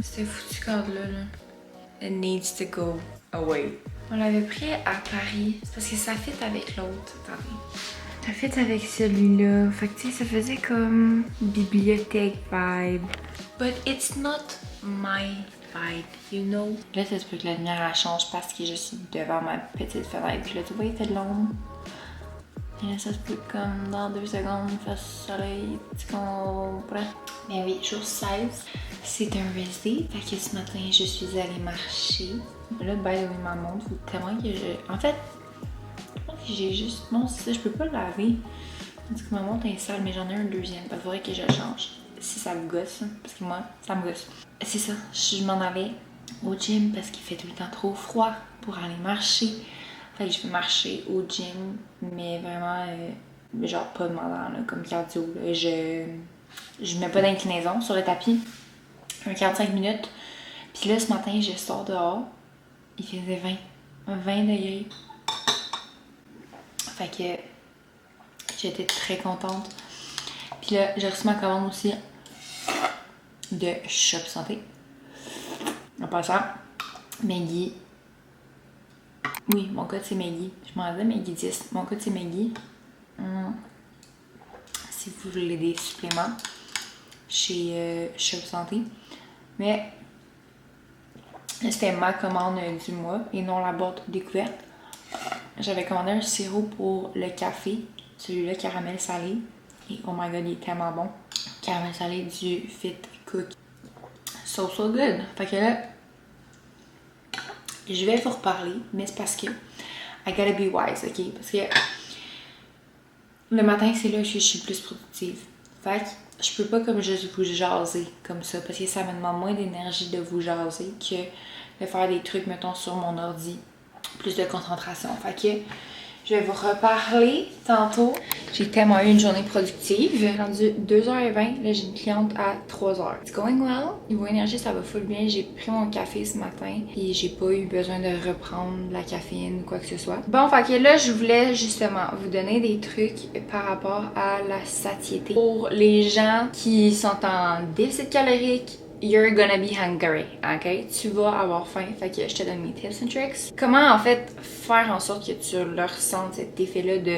C'était foutu cadre-là, là. It needs to go away. On l'avait pris à Paris. C'est parce que ça fit avec l'autre. Attendez. Ça fit avec celui-là. Fait que tu sais, ça faisait comme bibliothèque vibe. But it's not my vibe, you know. Là, ça se peut que la lumière elle change parce que je suis devant ma petite fenêtre. Puis là, tu vois, il était de l'ombre. Et là, ça se peut que comme dans 2 secondes, il fasse soleil. Tu comprends? Mais oui, jour 16, c'est un rest day. Fait que ce matin, je suis allée marcher. Là, by the way, ma montre, faut tellement que je... En fait, je pense que j'ai juste... Non, c'est ça, je peux pas le laver. Parce que ma montre est sale, mais j'en ai un deuxième. Il faudrait que je le change. Si ça vous gosse, parce que moi, ça me gosse. C'est ça, je m'en allais au gym parce qu'il fait tout le temps trop froid pour aller marcher. Fait que je vais marcher au gym, mais vraiment, genre pas demandant, là, comme cardio. Là. Je mets pas d'inclinaison sur le tapis. Un 45 minutes. Puis là, ce matin, je sors dehors. Il faisait 20 degrés. Fait que j'étais très contente. Puis là, j'ai reçu ma commande aussi de Shop Santé. En passant, Maggie. Oui, mon code c'est Maggie. Je m'en disais Maggie 10. Mon code c'est Maggie. Si vous voulez des suppléments chez Shop Santé. Mais c'était ma commande du mois et non la boîte découverte. J'avais commandé un sirop pour le café. Celui-là, caramel salé. Et oh my god, il est tellement bon. Caramel salé du Fit Cook. So good. Fait que là, je vais vous reparler, mais c'est parce que I gotta be wise, ok? Parce que le matin, c'est là que je suis plus productive. Fait que je peux pas comme juste vous jaser comme ça, parce que ça me demande moins d'énergie de vous jaser que de faire des trucs, mettons, sur mon ordi. Plus de concentration. Fait que je vais vous reparler tantôt. J'ai tellement eu une journée productive. J'ai rendu 2h20. Là, j'ai une cliente à 3h. It's going well. Niveau énergie, ça va full bien. J'ai pris mon café ce matin et j'ai pas eu besoin de reprendre de la caféine ou quoi que ce soit. Bon, fait que là, je voulais justement vous donner des trucs par rapport à la satiété. Pour les gens qui sont en déficit calorique, you're gonna be hungry, ok? Tu vas avoir faim, fait que je te donne mes tips and tricks. Comment en fait faire en sorte que tu le ressentes, cet effet-là de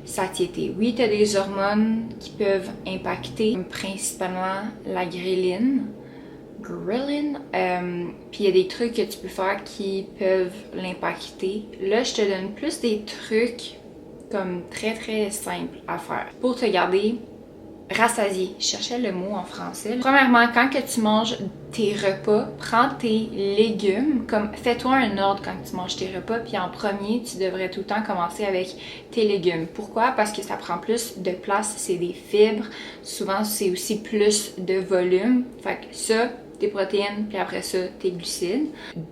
satiété? Oui, tu as des hormones qui peuvent impacter principalement la ghrelin. Puis il y a des trucs que tu peux faire qui peuvent l'impacter. Là, je te donne plus des trucs comme très très simples à faire pour te garder rassasié. Je cherchais le mot en français. Premièrement, quand que tu manges tes repas, prends tes légumes, comme fais-toi un ordre quand tu manges tes repas, puis en premier, tu devrais tout le temps commencer avec tes légumes. Pourquoi? Parce que ça prend plus de place, c'est des fibres, souvent c'est aussi plus de volume. Fait que ça, tes protéines, puis après ça, tes glucides.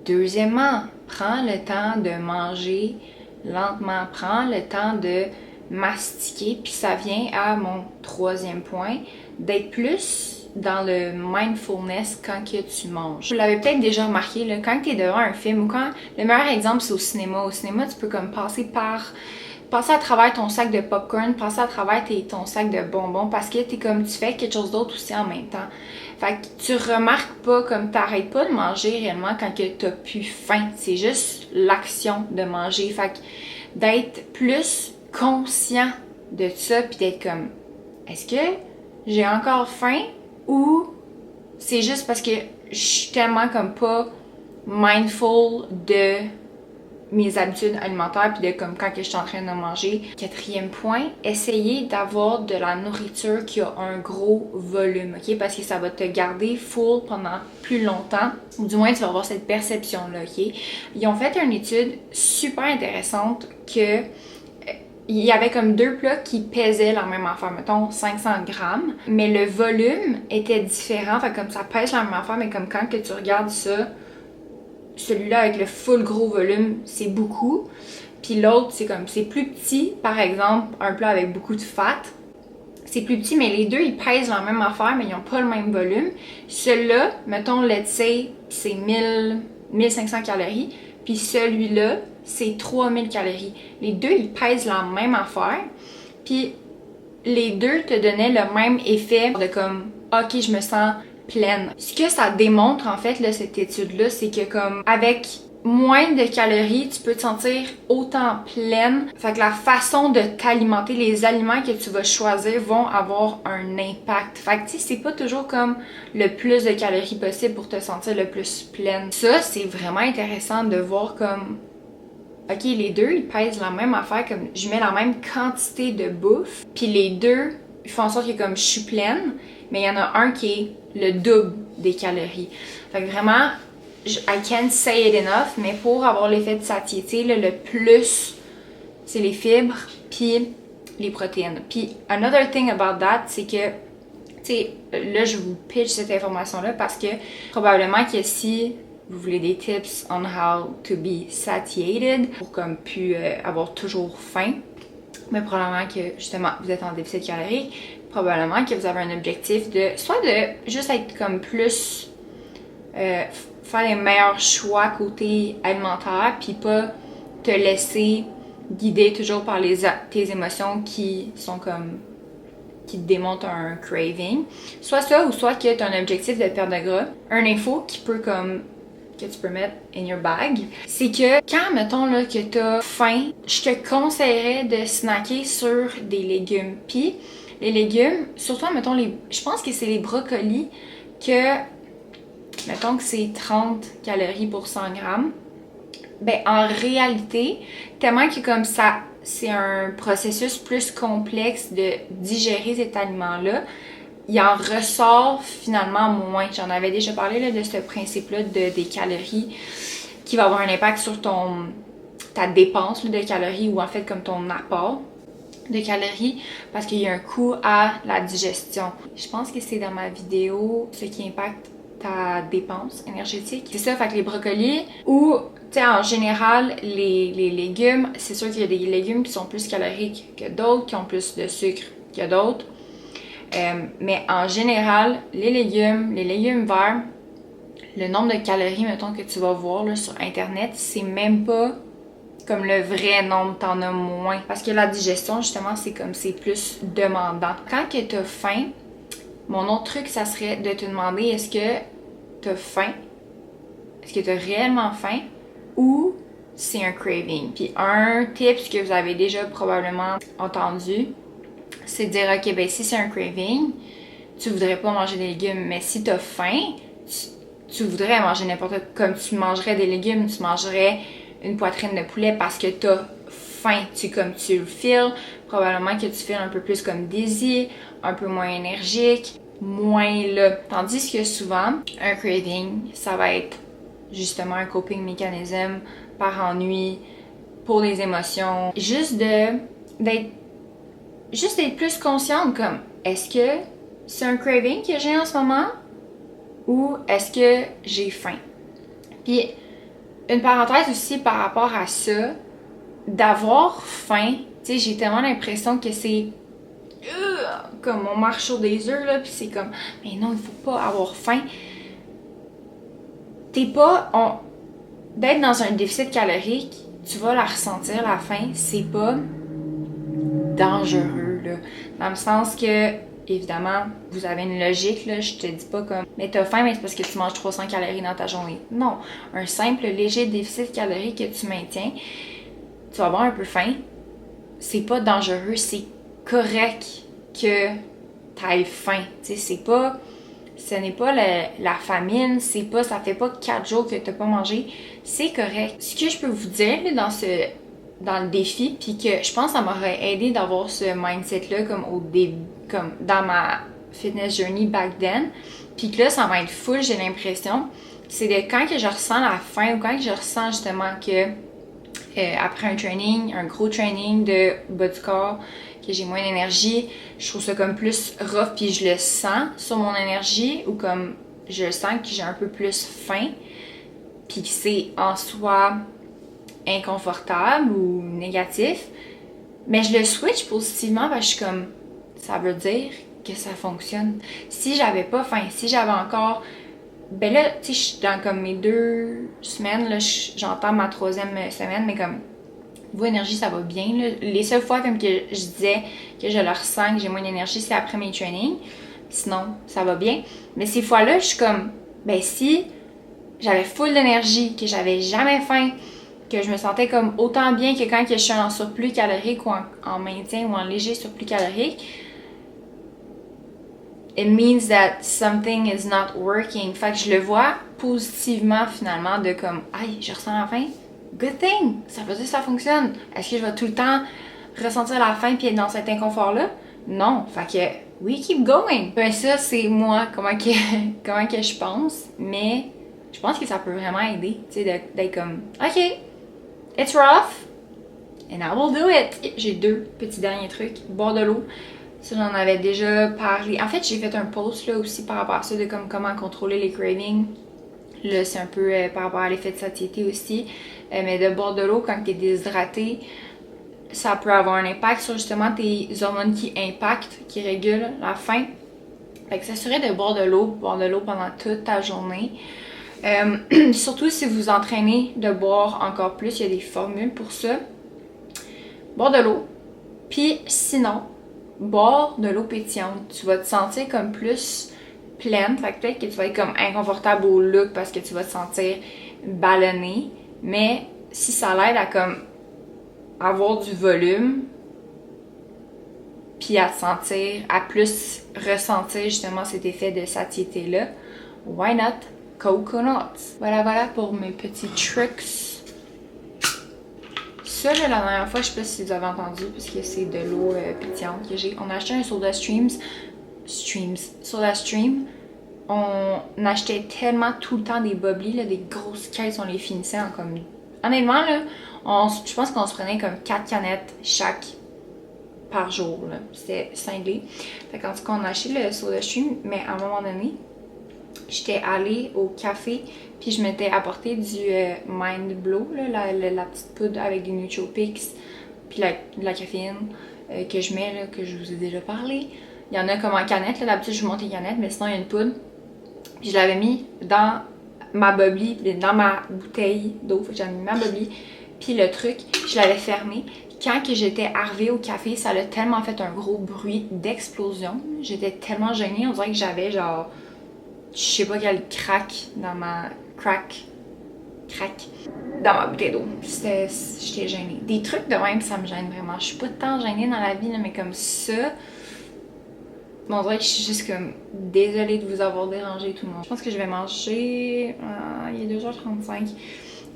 Deuxièmement, prends le temps de manger lentement, prends le temps de mastiquer, puis ça vient à mon troisième point, d'être plus dans le mindfulness quand que tu manges. Vous l'avez peut-être déjà remarqué, là, quand tu es devant un film ou quand... Le meilleur exemple, c'est au cinéma. Au cinéma, tu peux comme passer à travers ton sac de popcorn, passer à travers ton sac de bonbons parce que t'es comme tu fais quelque chose d'autre aussi en même temps. Fait que tu remarques pas comme t'arrêtes pas de manger réellement quand que t'as plus faim. C'est juste l'action de manger. Fait que d'être plus conscient de ça puis d'être comme est-ce que j'ai encore faim ou c'est juste parce que je suis tellement comme pas mindful de mes habitudes alimentaires puis de comme quand que je suis en train de manger. Quatrième point, essayez d'avoir de la nourriture qui a un gros volume, ok? Parce que ça va te garder full pendant plus longtemps, ou du moins tu vas avoir cette perception-là, ok? Ils ont fait une étude super intéressante que il y avait comme 2 plats qui pesaient la même affaire, mettons 500 grammes, mais le volume était différent, fait comme ça pèse la même affaire, mais comme quand que tu regardes ça, celui-là avec le full gros volume, c'est beaucoup. Puis l'autre, c'est comme, c'est plus petit, par exemple, un plat avec beaucoup de fat. C'est plus petit, mais les deux, ils pèsent la même affaire, mais ils n'ont pas le même volume. Celui-là, mettons, let's say, c'est 1500 calories. Puis celui-là, c'est 3000 calories. Les deux, ils pèsent la même affaire. Puis les deux te donnaient le même effet de comme, ok, je me sens pleine. Ce que ça démontre en fait, là, cette étude-là, c'est que comme avec moins de calories, tu peux te sentir autant pleine. Fait que la façon de t'alimenter, les aliments que tu vas choisir vont avoir un impact. Fait que tu sais, c'est pas toujours comme le plus de calories possible pour te sentir le plus pleine. Ça, c'est vraiment intéressant de voir comme ok, les deux, ils pèsent la même affaire, comme je mets la même quantité de bouffe, puis les deux, ils font en sorte que comme je suis pleine, mais il y en a un qui est le double des calories. Fait que vraiment, I can't say it enough, mais pour avoir l'effet de satiété, là, le plus, c'est les fibres, puis les protéines. Puis, another thing about that, c'est que, tu sais, là, je vous pitch cette information-là parce que probablement que si vous voulez des tips on how to be satiated pour comme plus avoir toujours faim, mais probablement que justement vous êtes en déficit calorique, probablement que vous avez un objectif de soit de juste être comme plus faire les meilleurs choix côté alimentaire, puis pas te laisser guider toujours par tes émotions qui sont comme qui te démontrent un craving. Soit ça ou soit que tu as un objectif de perte de gras. Un info qui peut comme que tu peux mettre in your bag, c'est que quand, mettons, là, que t'as faim, je te conseillerais de snacker sur des légumes. Puis, les légumes, surtout, mettons, je pense que c'est les brocolis que, mettons que c'est 30 calories pour 100 grammes. Ben, en réalité, tellement que comme ça, c'est un processus plus complexe de digérer cet aliment-là, il en ressort finalement moins. J'en avais déjà parlé là, de ce principe-là des calories qui va avoir un impact sur ta dépense là, de calories ou en fait comme ton apport de calories parce qu'il y a un coût à la digestion. Je pense que c'est dans ma vidéo ce qui impacte ta dépense énergétique. C'est ça, fait que les brocolis ou tu sais, en général, les légumes, c'est sûr qu'il y a des légumes qui sont plus caloriques que d'autres, qui ont plus de sucre que d'autres. Mais en général, les légumes verts, le nombre de calories, mettons, que tu vas voir là, sur Internet, c'est même pas comme le vrai nombre, t'en as moins. Parce que la digestion, justement, c'est comme c'est plus demandant. Quand que t'as faim, mon autre truc, ça serait de te demander est-ce que t'as faim? Est-ce que t'as réellement faim? Ou c'est un craving? Puis un tip que vous avez déjà probablement entendu, c'est de dire, ok, ben si c'est un craving, tu voudrais pas manger des légumes, mais si t'as faim, tu voudrais manger n'importe quoi. Comme tu mangerais des légumes, tu mangerais une poitrine de poulet parce que t'as faim, comme tu le files. Probablement que tu files un peu plus comme désir, un peu moins énergique, moins là. Tandis que souvent, un craving, ça va être justement un coping mécanisme par ennui, pour les émotions. Juste d'être plus consciente comme est-ce que c'est un craving que j'ai en ce moment ou est-ce que j'ai faim? Puis une parenthèse aussi par rapport à ça, d'avoir faim, tu sais, j'ai tellement l'impression que c'est comme on marche sur des œufs là, puis c'est comme mais non, il faut pas avoir faim. D'être dans un déficit calorique, tu vas la ressentir la faim, c'est pas dangereux là, dans le sens que évidemment, vous avez une logique, là, je te dis pas comme mais t'as faim, mais c'est parce que tu manges 300 calories dans ta journée. Non, un simple léger déficit calorique que tu maintiens, tu vas avoir un peu faim, c'est pas dangereux, c'est correct que t'aies faim. Tu sais, ce n'est pas la famine, ça fait pas 4 jours que t'as pas mangé, c'est correct. Ce que je peux vous dire là, dans le défi, puis que je pense que ça m'aurait aidé d'avoir ce mindset-là comme au début, comme dans ma fitness journey back then, puis que là, ça m'aide full, j'ai l'impression, c'est de quand que je ressens la faim ou quand que je ressens justement que après un gros training de bas du corps, que j'ai moins d'énergie, je trouve ça comme plus rough, puis je le sens sur mon énergie, ou comme je sens que j'ai un peu plus faim, puis que c'est en soi inconfortable ou négatif, mais je le switch positivement parce que je suis comme, ça veut dire que ça fonctionne. Si j'avais pas faim, si j'avais encore, ben là, tu sais, je suis dans comme mes 2 semaines, là, j'entends ma 3e semaine, mais comme, vos énergies, ça va bien, là. Les seules fois comme que je disais que je le ressens, que j'ai moins d'énergie, c'est après mes trainings. Sinon, ça va bien. Mais ces fois-là, je suis comme, ben si j'avais full d'énergie, que j'avais jamais faim, que je me sentais comme autant bien que quand je suis en surplus calorique ou en maintien ou en léger surplus calorique, it means that something is not working. Fait que je le vois positivement finalement de comme, aïe, je ressens la faim. Good thing! Ça veut dire que ça fonctionne. Est-ce que je vais tout le temps ressentir la faim puis être dans cet inconfort-là? Non. Fait que, we keep going. Ben ça, c'est moi, comment que je pense. Mais je pense que ça peut vraiment aider, tu sais, d'être comme, OK, it's rough, and I will do it. J'ai 2 petits derniers trucs. Boire de l'eau. Ça, j'en avais déjà parlé. En fait, j'ai fait un post là aussi par rapport à ça de comme comment contrôler les cravings. Là, c'est un peu par rapport à l'effet de satiété aussi. Mais de boire de l'eau quand t'es déshydraté, ça peut avoir un impact sur justement tes hormones qui impactent, qui régulent la faim. Fait que s'assurer de boire de l'eau pendant toute ta journée. Surtout si vous entraînez de boire encore plus, il y a des formules pour ça. Boire de l'eau. Puis sinon, boire de l'eau pétillante. Tu vas te sentir comme plus pleine. Fait que peut-être que tu vas être comme inconfortable au look parce que tu vas te sentir ballonné. Mais si ça l'aide à comme avoir du volume, puis à te sentir, à plus ressentir justement cet effet de satiété-là, why not coconuts? Voilà pour mes petits tricks. Ça, là, la dernière fois, je sais pas si vous avez entendu, parce que c'est de l'eau pétillante que j'ai. On a acheté un SodaStream. On achetait tellement tout le temps des bubbly, là, des grosses caisses, on les finissait en comme... Honnêtement, là, je pense qu'on se prenait comme 4 canettes chaque par jour, là. C'était cinglé. Fait qu'en tout cas, on a acheté le SodaStream, mais à un moment donné, j'étais allée au café, puis je m'étais apporté du Mind Blow, là, la petite poudre avec des nootropics, puis la caféine que je mets, là, que je vous ai déjà parlé. Il y en a comme en canette, là, d'habitude je monte les canettes, mais sinon il y a une poudre. Puis je l'avais mis dans ma bubbly, dans ma bouteille d'eau, fait que j'avais mis ma bubbly, puis le truc, je l'avais fermé. Quand que j'étais arrivée au café, ça a tellement fait un gros bruit d'explosion. J'étais tellement gênée, on dirait que j'avais genre... Je sais pas quel crack dans ma bouteille d'eau. J'étais gênée. Des trucs de même, ça me gêne vraiment. Je suis pas tant gênée dans la vie, là, mais comme ça, on dirait que je suis juste comme désolée de vous avoir dérangé tout le monde. Je pense que je vais manger. Il est 2h35.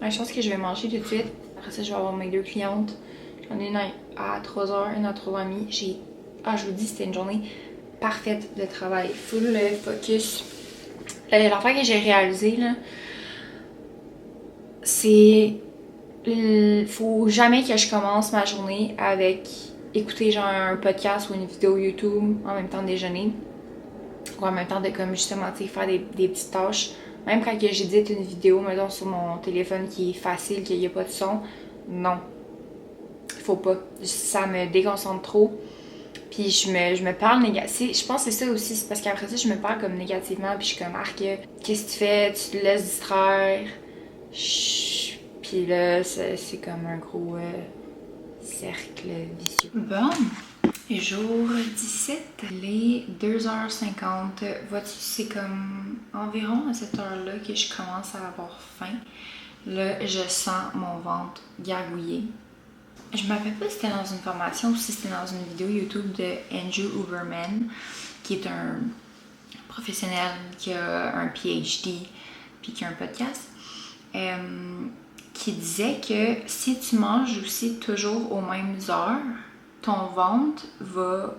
Ouais, je pense que je vais manger tout de suite. Après ça, je vais avoir mes 2 clientes. J'en ai une à 3h, une à 3h30. Je vous dis, c'était une journée parfaite de travail. Full focus. L'affaire que j'ai réalisé, là, c'est... Faut jamais que je commence ma journée avec écouter genre un podcast ou une vidéo YouTube en même temps de déjeuner. Ou en même temps de comme justement faire des petites tâches. Même quand j'édite une vidéo, mettons sur mon téléphone qui est facile, qu'il n'y a pas de son, non. Faut pas. Ça me déconcentre trop. Puis je me parle négativement. Je pense que c'est ça aussi, c'est parce qu'après ça, je me parle comme négativement. Puis je suis comme, qu'est-ce que tu fais? Tu te laisses distraire. Puis là, c'est comme un gros cercle vicieux. Bon, jour 17, les 2h50. Vois-tu, c'est comme environ à cette heure-là que je commence à avoir faim. Là, je sens mon ventre gargouiller. Je me rappelle pas si c'était dans une formation ou si c'était dans une vidéo YouTube de Andrew Huberman, qui est un professionnel qui a un PhD puis qui a un podcast, qui disait que si tu manges aussi toujours aux mêmes heures, ton ventre va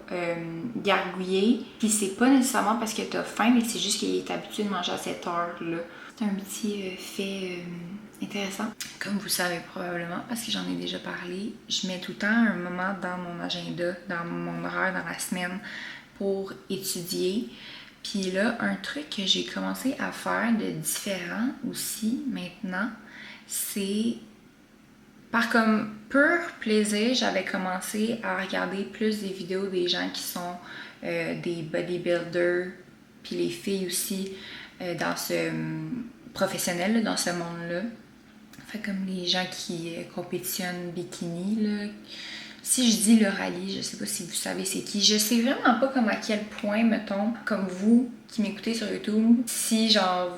gargouiller. Puis c'est pas nécessairement parce que tu as faim, mais c'est juste qu'il est habitué de manger à cette heure-là. C'est un petit fait intéressant. Comme vous savez probablement, parce que j'en ai déjà parlé, je mets tout le temps un moment dans mon agenda, dans mon horaire, dans la semaine, pour étudier. Puis là, un truc que j'ai commencé à faire de différent aussi maintenant, c'est par comme pur plaisir, j'avais commencé à regarder plus des vidéos des gens qui sont des bodybuilders, puis les filles aussi dans ce professionnel, dans ce monde-là. Fait comme les gens qui compétitionnent bikini, là, Si je dis Lauralie, je sais pas si vous savez c'est qui. Je sais vraiment pas comme à quel point, mettons, comme vous qui m'écoutez sur YouTube, si genre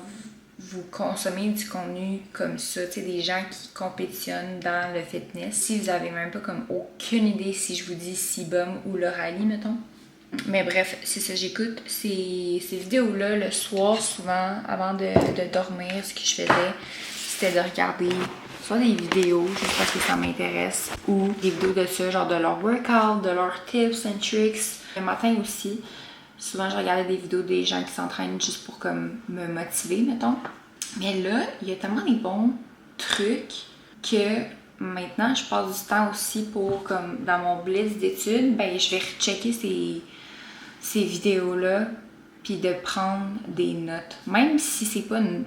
vous consommez du contenu comme ça, tu sais, des gens qui compétitionnent dans le fitness, si vous avez même pas comme aucune idée si je vous dis Sibum ou Lauralie, mettons. Mais bref, c'est ça, j'écoute ces vidéos-là le soir souvent, avant de dormir. Ce que je faisais, c'était de regarder soit des vidéos, juste parce que ça m'intéresse, ou des vidéos de ça, genre de leur workout, de leurs tips and tricks. Le matin aussi, souvent je regardais des vidéos des gens qui s'entraînent juste pour comme me motiver, mettons. Mais là, il y a tellement des bons trucs que maintenant, je passe du temps aussi pour, comme dans mon blitz d'études, ben je vais rechecker ces vidéos-là, puis de prendre des notes. Même si c'est pas une,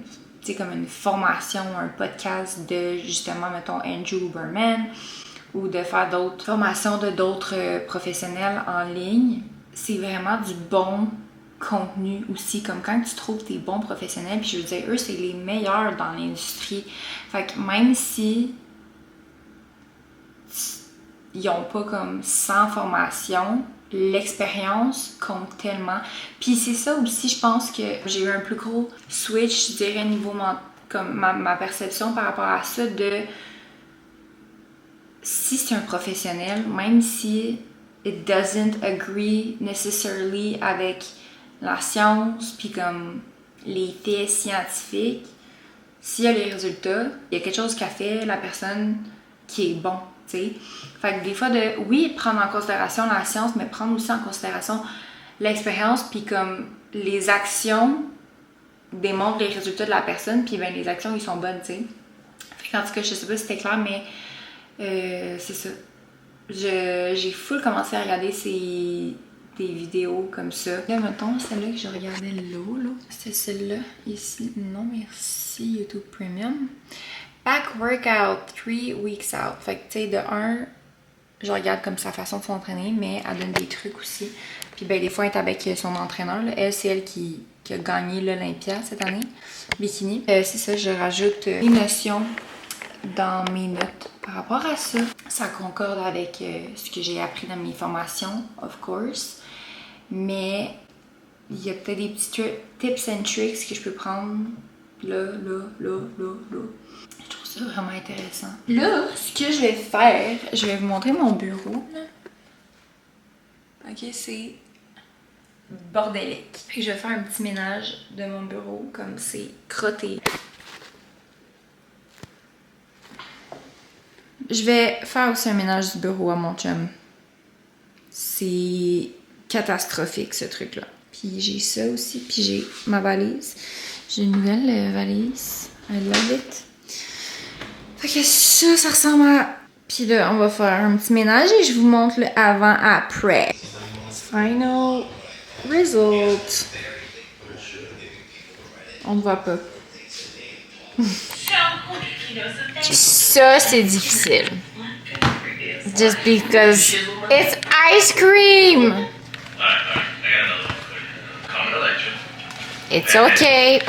comme une formation, un podcast de, justement, mettons, Andrew Huberman, ou de faire d'autres formations de d'autres professionnels en ligne, c'est vraiment du bon contenu aussi, comme quand tu trouves tes bons professionnels, puis je veux dire, eux, c'est les meilleurs dans l'industrie. Fait que même si ils n'ont pas comme 100 formations, l'expérience compte tellement. Puis c'est ça aussi, je pense que j'ai eu un plus gros switch, je dirais, niveau comme ma perception par rapport à ça, de si c'est un professionnel, même si it doesn't agree necessarily avec la science, puis comme les faits scientifiques, s'il y a les résultats, il y a quelque chose qu'a fait la personne qui est bon, tu sais. Fait que des fois, oui, prendre en considération la science, mais prendre aussi en considération l'expérience, puis comme les actions démontrent les résultats de la personne, puis ben les actions, ils sont bonnes, tu sais. Fait qu'en tout cas, je sais pas si c'était clair, mais c'est ça. J'ai full commencé à regarder des vidéos comme ça. Là, mettons, celle-là que je regardais là, c'était celle-là, ici. Non, merci, YouTube Premium. Back workout, 3 weeks out. Fait que, tu sais, de un, je regarde comme sa façon de s'entraîner, mais elle donne des trucs aussi. Puis, ben, des fois, elle est avec son entraîneur. Là. Elle, c'est elle qui a gagné l'Olympia cette année, bikini. C'est ça, je rajoute une notion dans mes notes par rapport à ça. Ça concorde avec ce que j'ai appris dans mes formations, of course. Mais il y a peut-être des petits tips and tricks que je peux prendre là. Je trouve ça vraiment intéressant. Là, ce que je vais faire, je vais vous montrer mon bureau. Là. Ok, c'est bordélique. Puis je vais faire un petit ménage de mon bureau, comme c'est crotté. Je vais faire aussi un ménage du bureau à mon chum. C'est catastrophique, ce truc-là. Puis j'ai ça aussi, puis j'ai ma valise. J'ai une nouvelle valise. I love it. Fait que ça ressemble à... Puis là, on va faire un petit ménage et je vous montre le avant-après. Final result. On ne voit pas. Ça, c'est difficile. Just because it's ice cream. It's okay.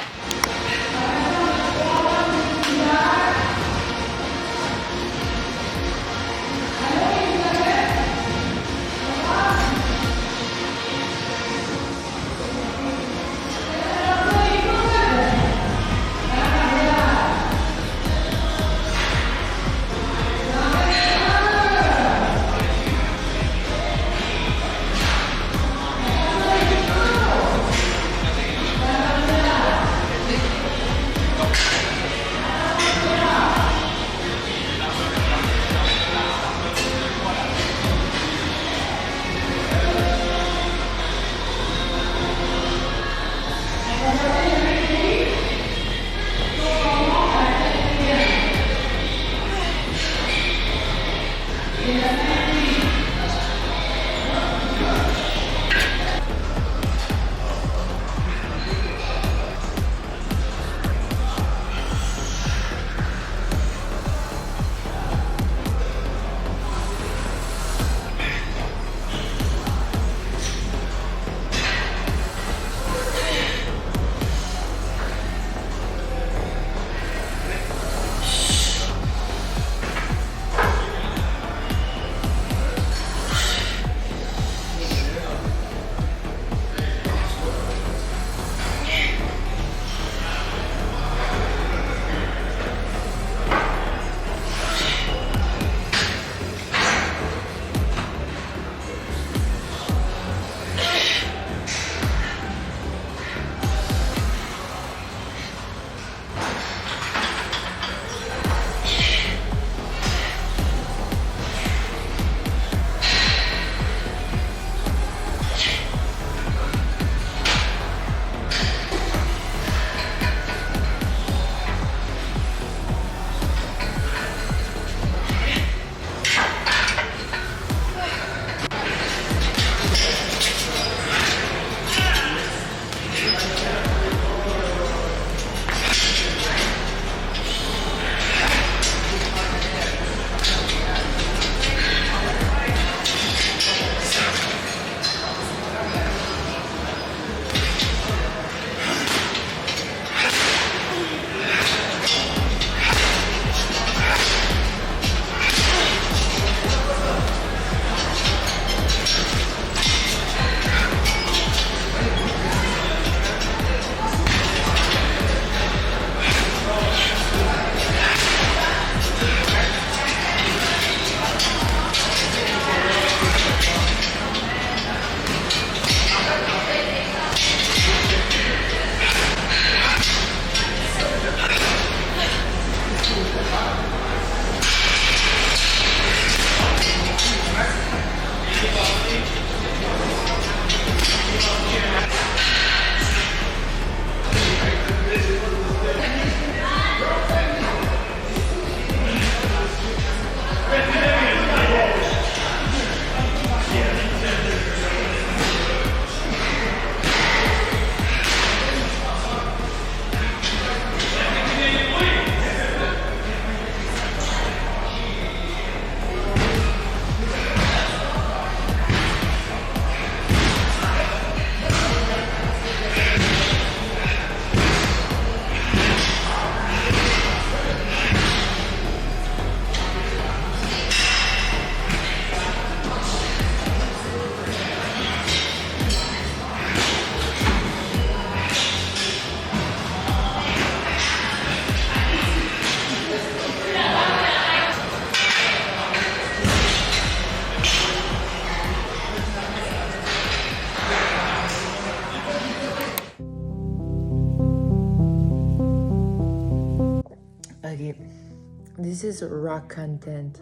This is rock content.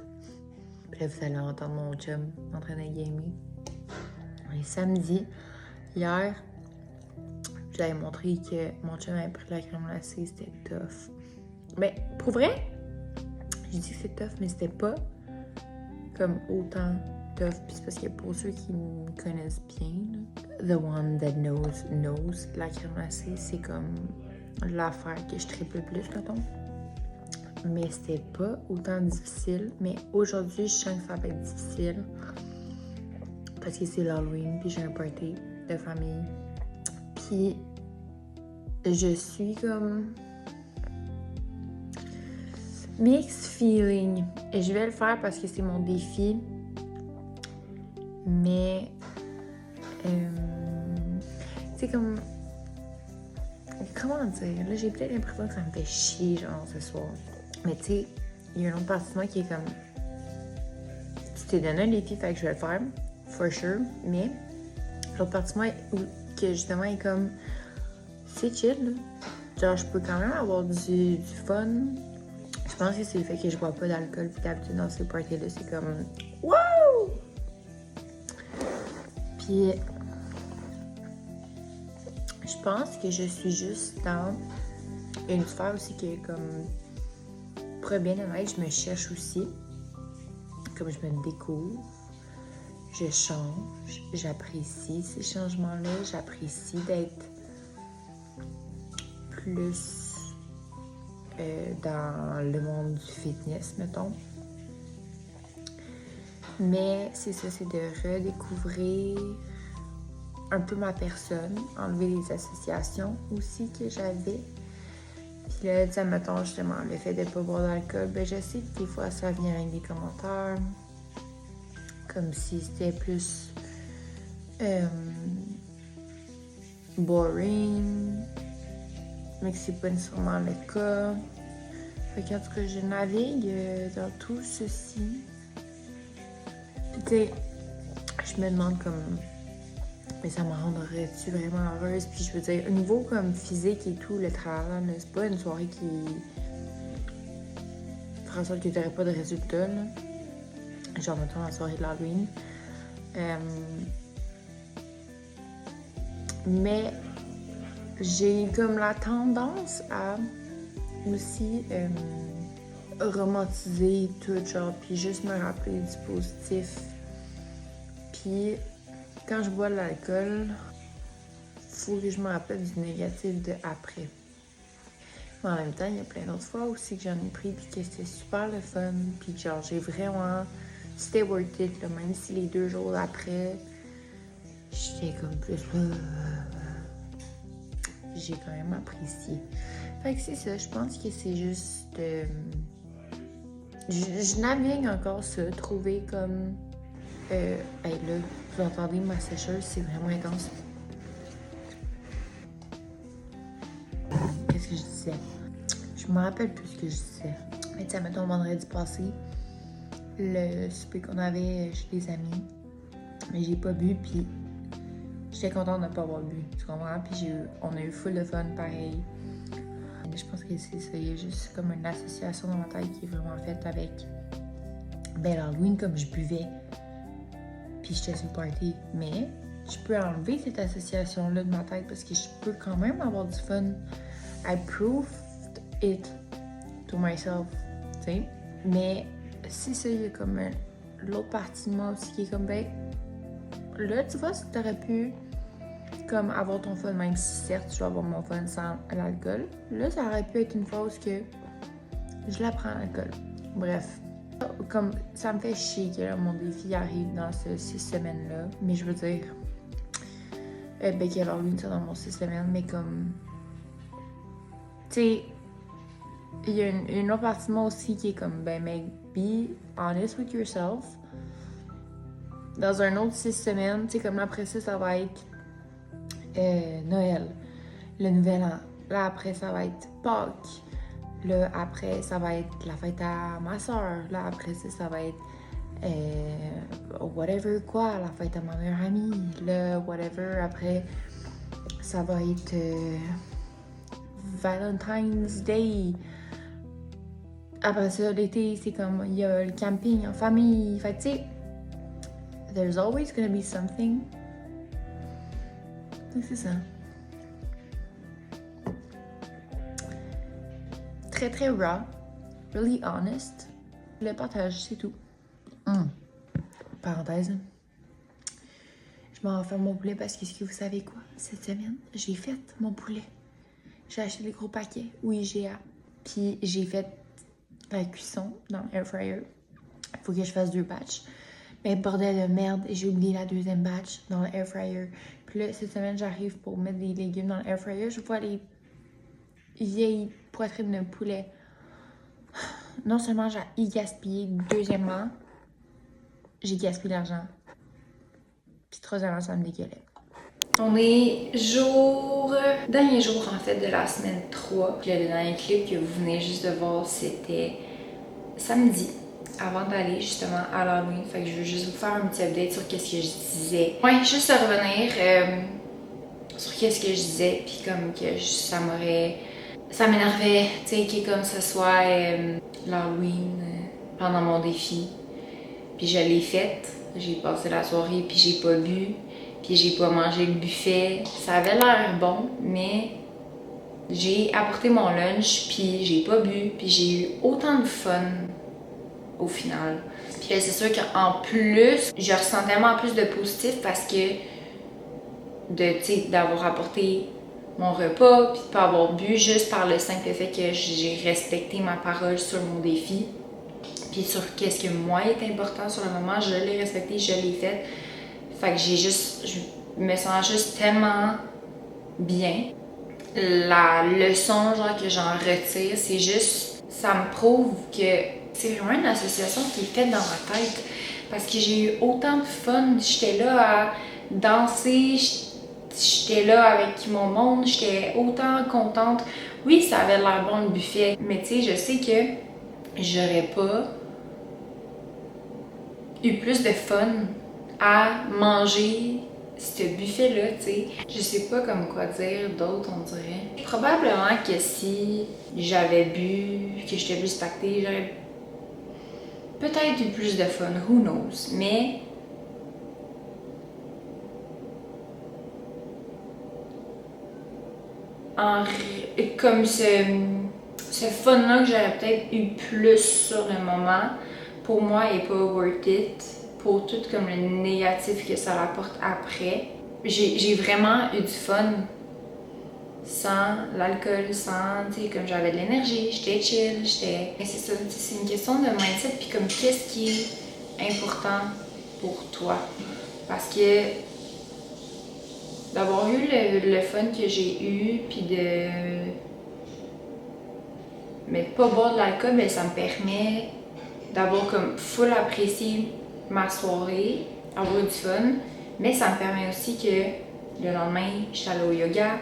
Puis là, vous allez entendre mon chum en train de gamer. Et samedi, hier, je vous avais montré que mon chum avait pris la crème glacée, c'était tough. Mais pour vrai, je dis que c'est tough, mais c'était pas comme autant tough. Puis c'est parce que pour ceux qui me connaissent bien, the one that knows, la crème glacée, c'est comme l'affaire que je tripe le plus, mettons. Mais c'était pas autant difficile. Mais aujourd'hui, je sens que ça va être difficile. Parce que c'est l'Halloween, puis j'ai un party de famille. Puis je suis comme mixed feeling. Et je vais le faire parce que c'est mon défi. Mais c'est comme... Comment dire? Là, j'ai peut-être l'impression que ça me fait chier, genre, ce soir. Mais tu sais, il y a une autre partie de moi qui est comme... Tu t'es donné un défi, fait que je vais le faire, for sure. Mais l'autre partie de moi, que justement est comme... C'est chill, là. Genre, je peux quand même avoir du fun. Je pense que c'est le fait que je bois pas d'alcool, puis d'habitude dans ces parties-là, c'est comme... Wow! Puis... Je pense que je suis juste dans une sphère aussi qui est comme... Pour être bien honnête, je me cherche aussi. Comme je me découvre. Je change. J'apprécie ces changements-là. J'apprécie d'être plus dans le monde du fitness, mettons. Mais c'est ça, c'est de redécouvrir un peu ma personne, enlever les associations aussi que j'avais. Puis là, tu sais, mettons justement, le fait de ne pas boire d'alcool, ben je sais que des fois ça vient avec des commentaires, comme si c'était plus boring, mais que c'est pas nécessairement le cas. Fait qu'en tout cas, je navigue dans tout ceci. Puis tu sais, je me demande comme... Mais ça me rendrait-tu vraiment heureuse? Puis je veux dire, au niveau comme physique et tout, le travail, là, c'est pas une soirée qui ferait en sorte que t'aurais pas de résultats, là. Genre, mettons, la soirée de l'Halloween. Mais j'ai comme la tendance à aussi romantiser tout, genre, puis juste me rappeler du positif. Puis... Quand je bois de l'alcool, faut que je me rappelle du négatif de après. Mais en même temps, il y a plein d'autres fois aussi que j'en ai pris puis que c'était super le fun. Puis que genre, j'ai vraiment... C'était worth it, là, même si les 2 jours après, j'étais comme plus... J'ai quand même apprécié. Fait que c'est ça, je pense que c'est juste... Je navigue encore ça, trouver comme... hey, là, vous entendez ma sécheuse, c'est vraiment intense. Qu'est-ce que je disais? Je me rappelle plus ce que je disais. Mais tu sais, mettons, vendredi passé, le souper qu'on avait chez les amis, mais j'ai pas bu, puis j'étais contente de ne pas avoir bu, tu comprends? Puis on a eu full de fun, pareil. Je pense que c'est ça, il y a juste comme une association dans ma tête qui est vraiment faite avec... Ben, l'Halloween, comme je buvais, puis j'étais sur le party. Mais je peux enlever cette association-là de ma tête parce que je peux quand même avoir du fun. I proved it to myself, tu sais. Mais c'est ça, il y a comme l'autre partie de moi aussi qui est comme, ben, là, tu vois, si t'aurais pu comme avoir ton fun, même si certes, je vais avoir mon fun sans l'alcool, là, ça aurait pu être une fois que je la prends l'alcool. Bref. Comme ça me fait chier que là, mon défi arrive dans ces 6 semaines-là. Mais je veux dire, ben qu'il y a l'Halloween ça dans mon 6 semaines, mais comme... Tu sais, il y a une autre partie de moi aussi qui est comme, ben, mais be honest with yourself. Dans un autre 6 semaines, tu sais, comme après ça, ça va être Noël, le Nouvel An. Là, après, ça va être Pâques. Là, après, ça va être la fête à ma soeur. Là, après ça, ça va être whatever quoi, la fête à ma meilleure amie. Là, whatever, après, ça va être Valentine's Day. Après ça, l'été, c'est comme, il y a le camping en famille. Fait que, tu sais, there's always gonna be something. Donc, c'est ça. Très, très raw. Really honest. Le partage, c'est tout. Parenthèse. Je m'en vais faire mon poulet parce que, est-ce que vous savez quoi? Cette semaine, j'ai fait mon poulet. J'ai acheté des gros paquets au IGA. Puis j'ai fait la cuisson dans l'air fryer. Il faut que je fasse 2 batchs. Mais bordel de merde, j'ai oublié la 2e batch dans l'air fryer. Puis là, cette semaine, j'arrive pour mettre des légumes dans l'air fryer. Je vois les vieilles poitrines de poulet. Non seulement j'ai y gaspillé, deuxièmement, j'ai gaspillé l'argent. Puis troisièmement, ça me dégueulait. On est dernier jour en fait de la semaine 3. Puis le dernier clip que vous venez juste de voir, c'était samedi, avant d'aller justement à l'Halloween. Fait que je veux juste vous faire un petit update sur qu'est-ce que je disais. Ouais, juste revenir sur qu'est-ce que je disais, puis comme que ça m'énervait, tu sais, que comme ce soit l'Halloween pendant mon défi. Puis je l'ai faite, j'ai passé la soirée, puis j'ai pas bu. Puis j'ai pas mangé le buffet. Ça avait l'air bon, mais j'ai apporté mon lunch, puis j'ai pas bu, puis j'ai eu autant de fun au final. Puis c'est sûr qu'en plus, je ressens tellement plus de positif parce que d'avoir apporté mon repas, puis de pas avoir bu, juste par le simple fait que j'ai respecté ma parole sur mon défi, puis sur qu'est-ce que moi est important sur le moment, je l'ai respecté, je l'ai fait. Fait que je me sens juste tellement bien. La leçon genre que j'en retire, c'est juste, ça me prouve que c'est vraiment une association qui est faite dans ma tête. Parce que j'ai eu autant de fun, j'étais là à danser, j'étais là avec mon monde, j'étais autant contente. Oui, ça avait l'air bon le buffet, mais tu sais, je sais que j'aurais pas eu plus de fun à manger ce buffet-là, tu sais. Je sais pas comme quoi dire d'autre, on dirait. Probablement que si j'avais bu, que j'étais plus pactée, j'aurais peut-être eu plus de fun, who knows. Mais comme ce fun-là que j'aurais peut-être eu plus sur le moment, pour moi, est pas worth it. Pour tout comme le négatif que ça apporte après. J'ai vraiment eu du fun sans l'alcool, sans, tu sais, comme j'avais de l'énergie, j'étais chill, Mais c'est ça, c'est une question de mindset, puis comme qu'est-ce qui est important pour toi. Parce que d'avoir eu le fun que j'ai eu, puis de... Mais de pas boire de l'alcool, mais ça me permet d'avoir comme full apprécié ma soirée, avoir du fun, mais ça me permet aussi que le lendemain, je suis allée au yoga.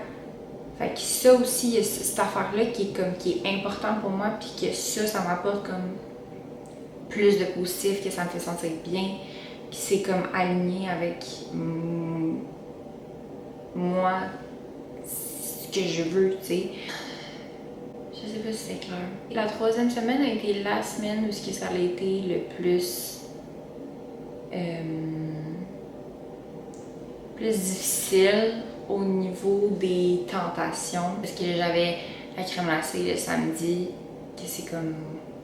Fait que ça aussi, il y a cette affaire-là qui est important pour moi, puis que ça m'apporte comme plus de positif, que ça me fait sentir bien, puis c'est comme aligné avec moi, ce que je veux, tu sais. Je sais pas si c'est clair. La 3e semaine a été la semaine où ça a été le plus difficile au niveau des tentations. Parce que j'avais la crème glacée le samedi, que c'est comme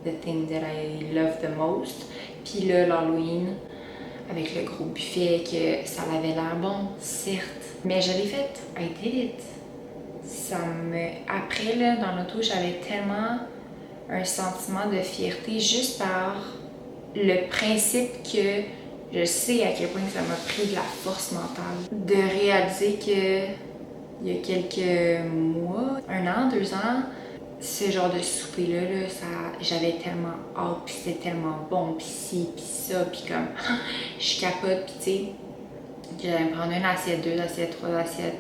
the thing that I love the most. Puis là, l'Halloween, avec le gros buffet, que ça avait l'air bon, certes. Mais je l'ai fait, I did it. Après, là, dans l'auto, j'avais tellement un sentiment de fierté juste par le principe que je sais à quel point ça m'a pris de la force mentale. De réaliser que il y a quelques mois, 1 an, 2 ans, ce genre de souper-là, j'avais tellement hâte, puis c'était tellement bon, puis ci, puis ça, puis comme, je capote, puis tu sais, que j'allais me prendre 1 assiette, 2 assiettes, 3 assiettes.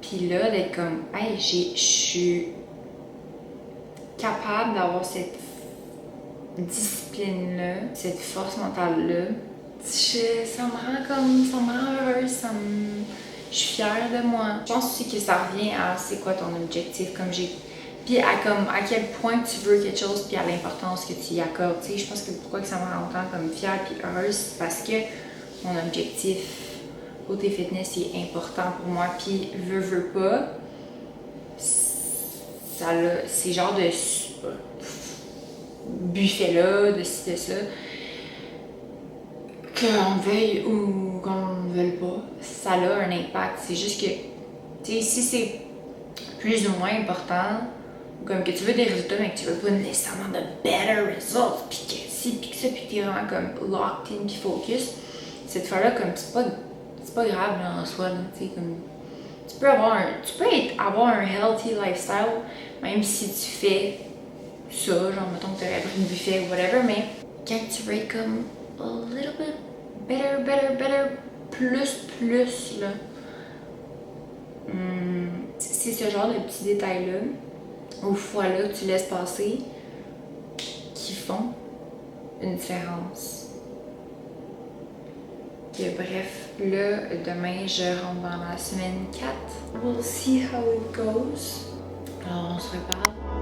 Puis là, d'être comme, hey, je suis capable d'avoir cette discipline-là, cette force mentale-là. Ça me rend heureuse, je suis fière de moi. Je pense aussi que ça revient à c'est quoi ton objectif. Comme j'ai Puis à quel point tu veux quelque chose, puis à l'importance que tu y accordes. Tu sais, je pense que pourquoi que ça me rend autant comme fière puis heureuse, c'est parce que mon objectif côté fitness est important pour moi. Puis veux pas, ces genres de buffet-là, de ci, de ça, qu'on veuille ou qu'on ne veuille pas, ça a un impact. C'est juste que, tu sais, si c'est plus ou moins important, comme que tu veux des résultats, mais que tu veux pas nécessairement de better results, pis que si, pis que ça, pis que t'es vraiment comme locked in pis focus, cette fois-là, comme c'est pas grave là, en soi, là, tu sais, comme tu peux avoir un healthy lifestyle, même si tu fais ça, genre mettons que t'aurais pris une buffet ou whatever, mais quand tu veux être comme a little bit better, plus là, c'est ce genre de petits détails-là, aux fois-là que tu laisses passer, qui font une différence. Et bref, là, demain, je rentre dans la semaine 4. We'll see how it goes. Alors, on se reparle.